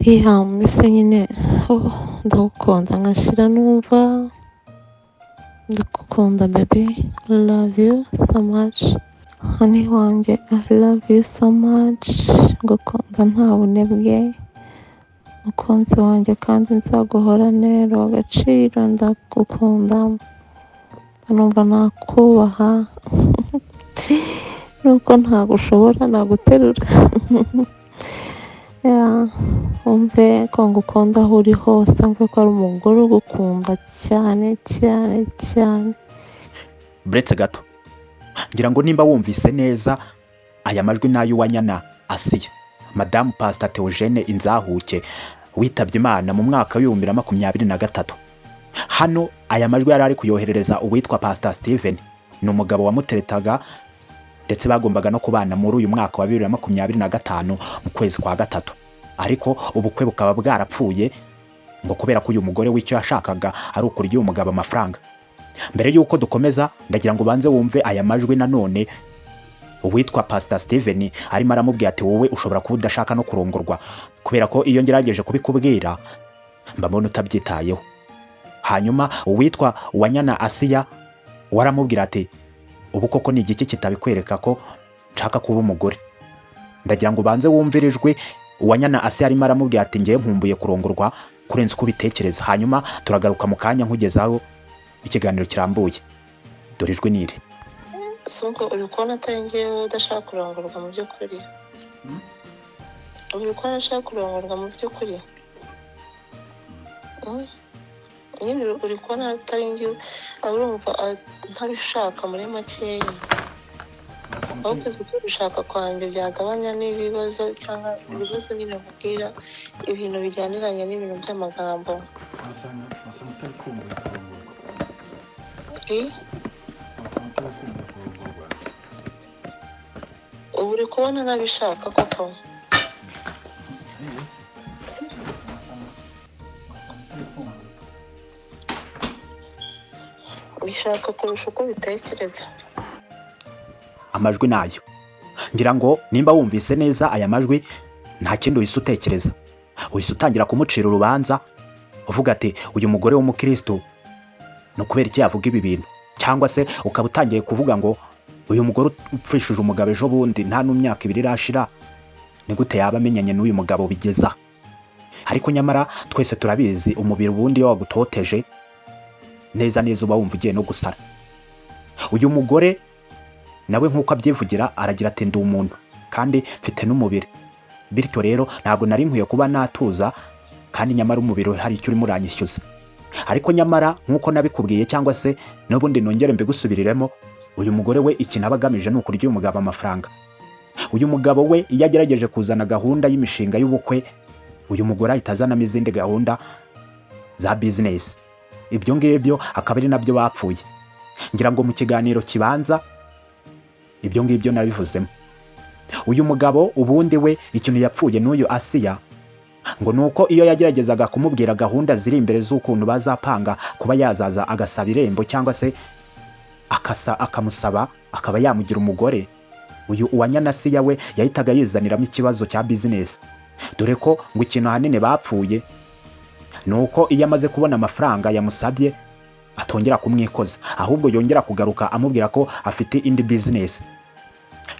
mbese nyine ndagukunda nkashira numva ndagukunda baby, I love you so much honey wanjye, I love you so much, ngukunda nta bunebwe mukunzi wanjye kandi nzaguhora nero agaciro, ndagukunda numva nakubaha nuko ntagushobora naguterura umve ko ngukunda aho uri hose, umve ko ari umugore ugukunda cyane cyane cyane. Buretse gato ngira ngo nimba wumvise neza aya majwi n'ay'uwanyana ASSIA Madamu Pastor Theogene Inzahuke witabye Imana mu mwaka wa 2023. Hano aya majwi yari ari kuyoherereza uwitwa Pastor P.Stiven, ni umugabo wamuteretaga ndetse bagombaga no kubana muri uyu mwaka wa 2025 mu kwezi kwa gatatu, ariko ubukwe bukaba bwarapfuye ngo kubera ko uyu mugore w'icyo yashakaga ari ukurya uyu mugabo amafaranga. Mbere yuko dukomeza ndagira ngo banze wumve aya majwi nanone uwitwa Pastor P.Stiven arimo aramubwira ati wowe ushobora kuba udashaka no kurongorwa kubera ko iyo ngerageje kubikubwira mbabona utabyitayeho. Hanyuma uwitwa uwanyana ASSIA waramubwira ati ubu koko ni igiki kitabikwereka ko nshaka kuba umugore. Ndagira ngo banze wumvire ijwi uwanyana ASSIA arimo aramubwira ati ngiye nkumbuye kurongorwa kurenza uko ubitekereza. Hanyuma turagaruka mu kanya nkugezaho ikiganiro kirambuye. Dore ijwi niri. Sonko uri kubona atari ngewe udashaka kurongorwa mu by'ukuri? Uri kubona ashaka kurongorwa mu by'ukuri? Nyine uri kubona atari ngewe urumva ntabishaka muri makeya, ahubwo uzi ko gushaka kwanjye byagabanya n'ibibazo cyangwa ibibazo nyine nkubwira ibintu bijyaniranye n'ibintu by'amagambo. Ubu uri kubona nabishaka koko? Bishaka kurusha uko bitekereza. Amajwi nayo ngira ngo nimba wumvise neza aya majwi nta kindi uhise utekereza, uhise utangira kumucira urubanza uvuga ati uyu mugore w'umukristo no kubera iki yavuga ibi bintu, cyangwa se ukaba utangiye kuvuga ngo uyu mugore upfishije umugabo ejo bundi nta n'umyaka 2 irashira ni gute yaba amenyanye n'uyu mugabo bigeza. Ariko nyamara twese turabizi umubiri ubundi iyo wagutoteje neza neza uba wumva ugiye no gusara. Uyu mugore nawe nk'uko abyivugira aragira ati ndi umuntu kandi mfite n'umubiri, bityo rero ntabwo nari nkwiye kuba natuza kandi nyamara umubiri hari icyo urimo uranyishyuza. Ariko nyamara nk'uko nabikubwiye cyangwa se n'ubundi nongere mbigusubiriremo, uyu mugore we ikintu aba agamije ni ukurya uyu mugabo amafaranga. Uyu mugabo we iyo agerageje kuzana gahunda y'imishinga y'ubukwe, uyu mugore ahita azanamo izindi gahunda za business. Ibyo ngibyo akaba ari nabyo bapfuye. Ngira ngo mu kiganiro kibanza ibyo ngibyo nabivuzemo. Uyu mugabo ubundi we ikintu yapfuye n'uyu ASSIA ngo nuko iyo yageragezaga kumubwira gahunda ziri imbere z'ukuntu bazapanga kuba yazaza agasaba irembo cyangwa se akamusaba akaba yamugira umugore, uyu uwanyana ASSIA we yahitaga yizaniramo ikibazo cya business. Dore ko ngo ikintu hanini bapfuye nuko iyo amaze kubona amafaranga yamusabye atongera kumwikoza, ahubwo yongera kugaruka amubwira ko afite indi business.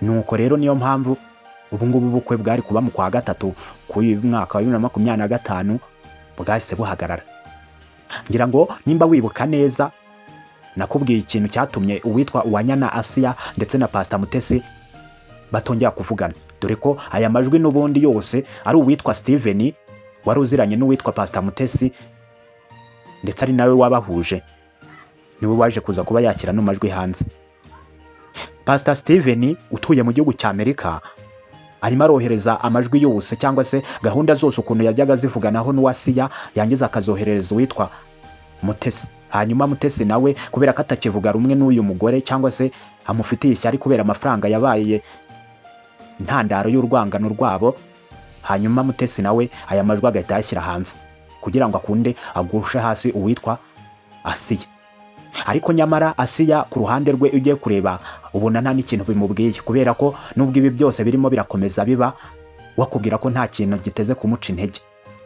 Nuko rero niyo mpamvu ubu ngubu ubukwe bwari kuba mu kwa gatatu ku mwaka wa 2025 bwahise buhagarara. Ngira ngo nimba wibuka neza nakubwiye ikintu cyatumye uwitwa uwanyana ASSIA ndetse na Pastor Mutesi batongera kuvugana, dore ko aya majwi n'ubundi yose ari uwitwa P.Stiven wari uziranye n'uwitwa Pastor Mutesi ndetse ari nawe wabahuje, niwe waje kuza kuba yakira no majwi hanze. Pastor P.Stiven utuye mu gihugu cya Amerika arimo arohereza amajwi yose cyangwa se gahunda zose ukuntu yajyaga zivuganaho n'uwASSIA yangiza akazoherereza uwitwa Mutesi. Hanyuma Mutesi nawe kubera ko atakivuga rumwe n'uyu mugore cyangwa se amufitiye ishyari kubera amafaranga yabaye intandaro y'urwangano rwabo, hanyuma Mutesi nawe aya majwi agahita yashyira hanze kugira ngo akunde agushe hasi uwitwa ASSIA. Ariko nyamara ASSIA ku ruhande rwe ugiye kureba ubona nta n'ikintu bimubwiye, kubera ko nubwo ibi byose birimo birakomeza biba wakubwira ko nta kintu giteze kumuca intege.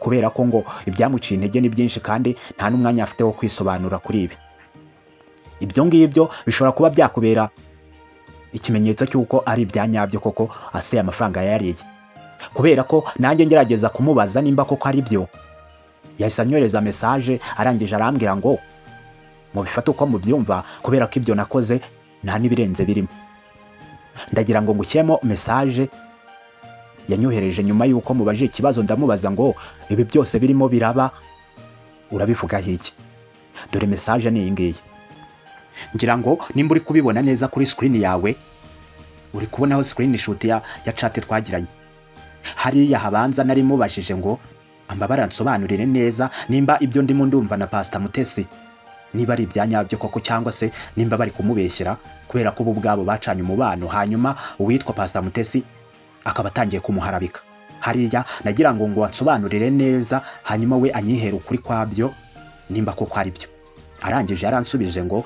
kubera ko ngo ibyamuciye intege ni byinshi kandi nta n'umwanya afite wo kwisobanura kuri ibi. Ibyo ngibyo bishobora kuba byakubera ikimenyetso cy'uko ari ibyanyabyo koko ASSIA amafaranga yariye, kubera ko nanjye ngerageza kumubaza nimba koko ari byo, yahise anyohereza message arangije arambwira ngo mubifate uko mubyumva kubera ko ibyo nakoze nta n'ibirenze birimo. Ndagira ngo ngushyemo message yanyohereje nyuma y'uko mubaje ikibazo, ndamubaza ngo ibi byose birimo biraba urabivugaho iki? Dore message ni iyi ngiyi. Ngira ngo nimba uri kubibona neza kuri screen yawe, uri kubonaho screenshot ya chat twagiranye. Hariya habanza nari mubajije ngo ambabara nsobanurire neza nimba ibyo ndimo ndumva na Pastor Mutesi niba ari ibyanyabyo koko cyangwa se nimba bari kumubeshyera, kubera ko bo ubwabo bacanye umubano hanyuma uwitwa Pastor Mutesi akaba atangiye kumuharabika. Hariya nagira ngo ansobanurire neza hanyuma we anyihera ukuri kwabyo nimba koko ari byo. Arangije yaransubije ngo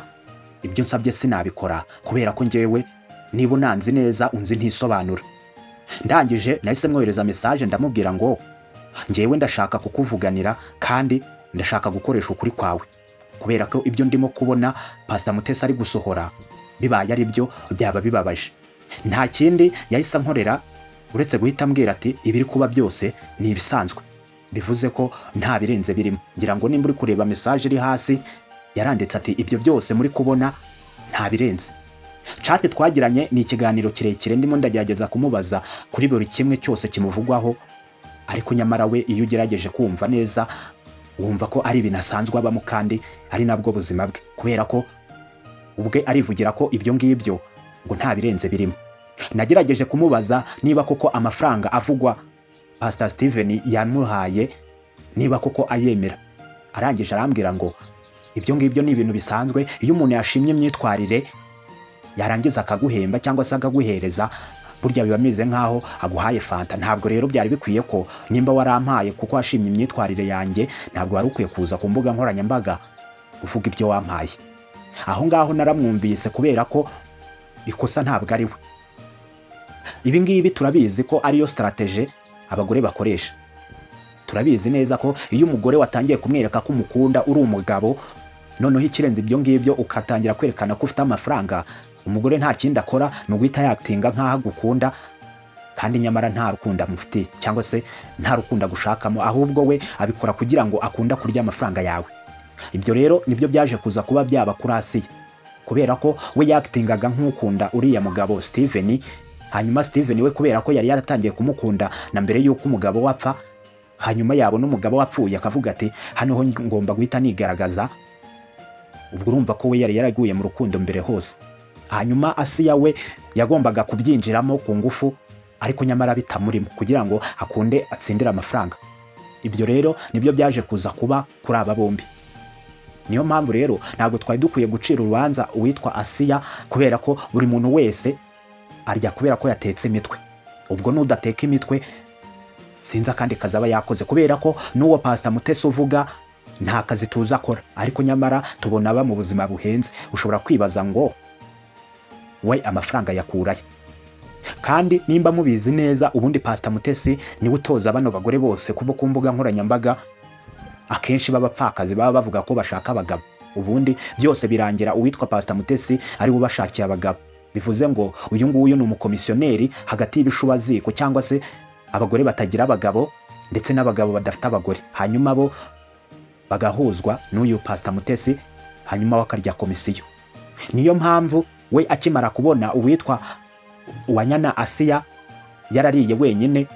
ibyo nsabye sinabikora kubera ko njyewe niba unanzi neza unzi ntisobanura. Ndangije nahise mwohereza message ndamubwira ngo njyewe ndashaka kukuvuganira kandi ndashaka gukoresha ukuri kwawe, kubera ko ibyo ndimo kubona Pastor Mutesi ari gusohora bibaye ari byo byaba bibabaje. Nta kindi yahise ankorera uretse guhita ambwira ati ibiri kuba byose ni ibisanzwe, bivuze ko nta birenze birimo. Ngira ngo nimba uri kureba message iri hasi yaranditse ati ibyo byose muri kubona nta birenze. Chat twagiranye ni ikiganiro kirekire ndimo ndagerageza kumubaza kuri buri kimwe cyose kimuvugwaho, ariko nyamara we iyo ugerageje kumva neza wumva ko ari binasanzwe abamo kandi ari nabwo buzima bwe, kubera ko ubwe arivugira ko ibyo ngibyo ngo nta birenze birimo. Nagerageje kumubaza niba koko amafaranga avugwa Pastor Stiven yamuhaye niba koko ayemera. Arangije arambwira ngo ibyo ngibyo ni ibintu bisanzwe, iyo umuntu yashimye imyitwarire yarangiza akaguhemba cyangwa se akaguhereza, burya biba bimeze nkaho aguhaye fanta. Ntabwo rero byari bikwiye ko nimba warampaye kuko washimye imyitwarire yanjye, ntabwo wari ukwiye kuza ku mbuga nkoranyambaga uvuga ibyo wampaye. Aho ngaho naramwumvise kubera ko ikosa ntabwo ari we. Ibi ngibi turabizi ko ariyo strategy abagore bakoresha. Turabizi neza ko iyo umugore watangiye kumwereka ko umukunda uri umugabo, noneho ikirenze ibyo ngibyo ukatangira kwerekana ko ufite amafaranga, umugore nta kindi akora ni uguhita yakitinga nk'aho agukunda kandi nyamara nta rukundo amufitiye cyangwa se nta rukundo gushakamo, ahubwo we abikora kugira ngo akunda kurya amafaranga yawe. Ibyo rero nibyo byaje kuza kuba byaba kuri ASSIA, kubera ko we yakitingaga nk'ukunda uriya mugabo Stiven, hanyuma Stiven we kubera ko yari yaratangiye kumukunda na mbere y'uko umugabo wapfa, hanyuma yabona umugabo wapfuye akavuga ati hano ho ngomba guhita nigaragaza. Ubwo urumva ko we yari yaraguye mu rukundo mbere hose. Hanyuma ASSIA we yagombaga kubyinjiramo ku ngufu, ariko nyamara bitamurimo kugira ngo akunde atsindira amafaranga. Ibyo rero nibyo byaje kuza kuba kuri aba bombi. Niyo mpamvu rero ntabwo twari dukwiye gucira urubanza uwitwa ASSIA, kubera ko buri muntu wese arya kubera ko yatetse imitwe. Ubwo nudateka imitwe sinza kandi kazaba yakoze, kubera ko n'uwo Pastor Mutesi uvuga nta kazi tuza akora, ariko nyamara tubona aba mu buzima buhenze. Ushobora kwibaza ngo we amafaranga yakuraye. Kandi nimba mubizi neza, ubundi Pastor Mutesi niwe utoza bano bagore bose kuba ku mbuga nkoranyambaga akenshi b'abapfakazi baba bavuga ko bashaka abagabo. Ubundi byose birangira uwitwa Pastor Mutesi ari ubashakiye abagabo. Bivuze ngo uyu nguyu ni umukomisiyoneri hagati y'ibishubaziko cyangwa se abagore batagira abagabo ndetse n'abagabo badafite abagore, hanyuma bo bagahuzwa n'uyu Pastor Mutesi hanyuma bakarya komisiyo. Niyo mpamvu we akimara kubona uwitwa Uwanyana ASSIA yarariye wenyine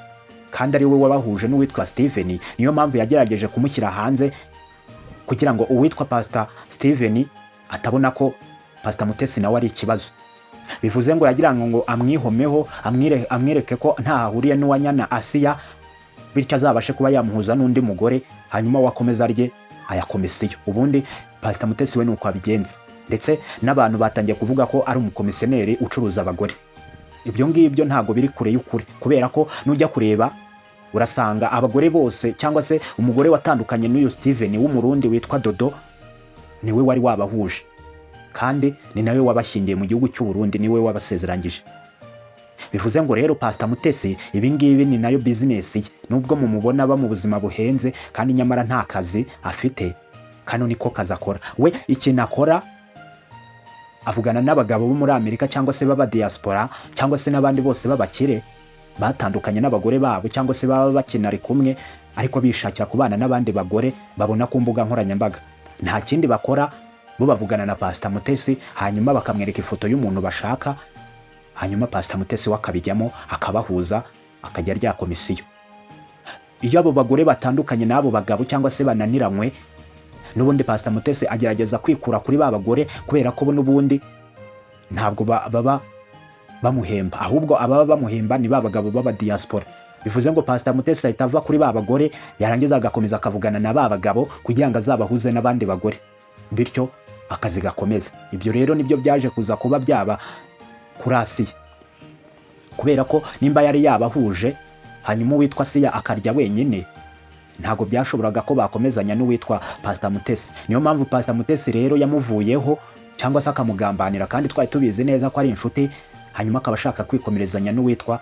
kandi ari we wabahuje n'uwitwa Stiven, niyo mpamvu yagerageje kumushyira hanze kugira ngo uwitwa Pastor Stiven atabona ko Pastor Mutesi nawe ari ikibazo. Bivuze ngo yagira ngo amwihomeho, amwereke ko nta hahuriye n'Uwanyana ASSIA, bityo azabashe kuba yamuhuza n'undi mugore hanyuma wakomeza arye aya komisiyo. Ubundi Pastor Mutesi we nuko abigenza, ndetse n'abantu batangiye kuvuga ko ari umukomisiyoneri ucuruza abagore. Ibyo ngibyo ntago biri kure y'ukuri, kubera ko nujya kureba urasanga abagore bose cyangwa se umugore watandukanye n'uyu Stiven w'umurundi witwa Dodo niwe wari wabahuje, kandi ni nawe wabashyingiye mu gihugu cy'u Burundi, niwe wabasezerangije. bivuze ngo rero Pastor Mutesi ibi ngibi ni nayo business ye, nubwo mumubona ba mu buzima buhenze kandi nyamara nta kazi afite, kano niko kazi akora. We ikintu akora avugana n'abagabo bo muri Amerika cyangwa se baba diaspora cyangwa se n'abandi bose babakire batandukanye n'abagore babo cyangwa se baba bakinari kumwe ariko bishakira kubana n'abandi bagore babona ku mbuga nkoranyambaga. Nta kindi bakora, bo bavugana na Pastor Mutesi hanyuma bakamwereka ifoto y'umuntu bashaka, hanyuma Pastor Mutesi wakabijyamo akabahuza akajya rya komisiyo. Iyo abo bagore batandukanye n'abo bagabo cyangwa se bananiranywe, n'ubundi Pastor Mutesi agerageza kwikura kuri ba bagore kubera ko bo n'ubundi ntabwo baba bamuhemba, ahubwo ababa bamuhemba ni ba bagabo baba diaspora. Bivuze ngo Pastor Mutesi ahita ava kuri ba bagore yarangiza agakomeza akavugana na ba bagabo kugira ngo azabahuze n'abandi bagore, bityo akazi gakomeza. Ibyo rero nibyo byaje kuza kuba byaba kuri ASSIA, kubera ko nimba yari yabahuje hanyuma uwitwa ASSIA akarya wenyine, ntago byashoboraga ko bakomezanya n'uwitwa Pastor Mutesi. Niyo mpamvu Pastor Mutesi rero yamuvuyeho cyangwa se akamugambanira, kandi twari tubizi neza ko ari inshuti, hanyuma akaba ashaka kwikomerezanya n'uwitwa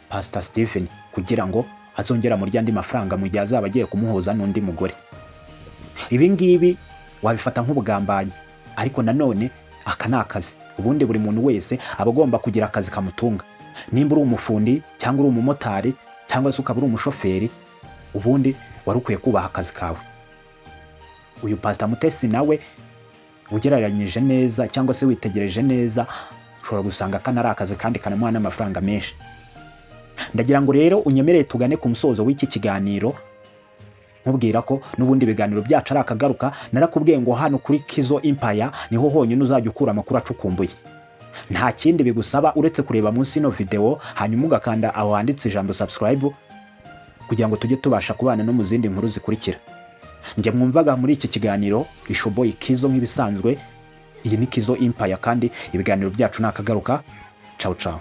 Pastor P.Stiven kugira ngo azongera muri andi mafaranga mu gihe azaba agiye kumuhuza n'undi mugore. Ibi ngibi wabifata nk'ubugambanyi, ariko nanone aka ni akazi. Ubundi buri muntu wese aba agomba kugira akazi kamutunga. Nimba uri umufundi cyangwa uri umumotari cyangwa se ukaba uri umushoferi, ubundi wari ukwiye kubaha akazi kawe. Uyu Pastor Mutesi nawe ugereranyije neza cyangwa se witegereje neza ushobora gusanga kana ari akazi kandi kanamuha n'amafaranga menshi. Ndagira ngo rero unyemereye tugane ku musozo w'iki kiganiro, nkubwira ko n'ubundi biganiro byacu ari akagaruka. Narakubwiye ngo hano kuri Kizo Empire niho honyine uzajya ukura amakuru acukumbuye. Nta kindi bigusaba uretse kureba munsi ino video hanyuma ugakanda aho handitse ijambo subscribe kugira ngo tujye tubasha kubana no mu zindi nkuru zikurikira. Njye mwumvaga muri iki kiganiro Ishoboye Kizo nk'ibisanzwe. Iyi ni Kizo Empire kandi ibiganiro byacu nakagaruka. Ciao ciao.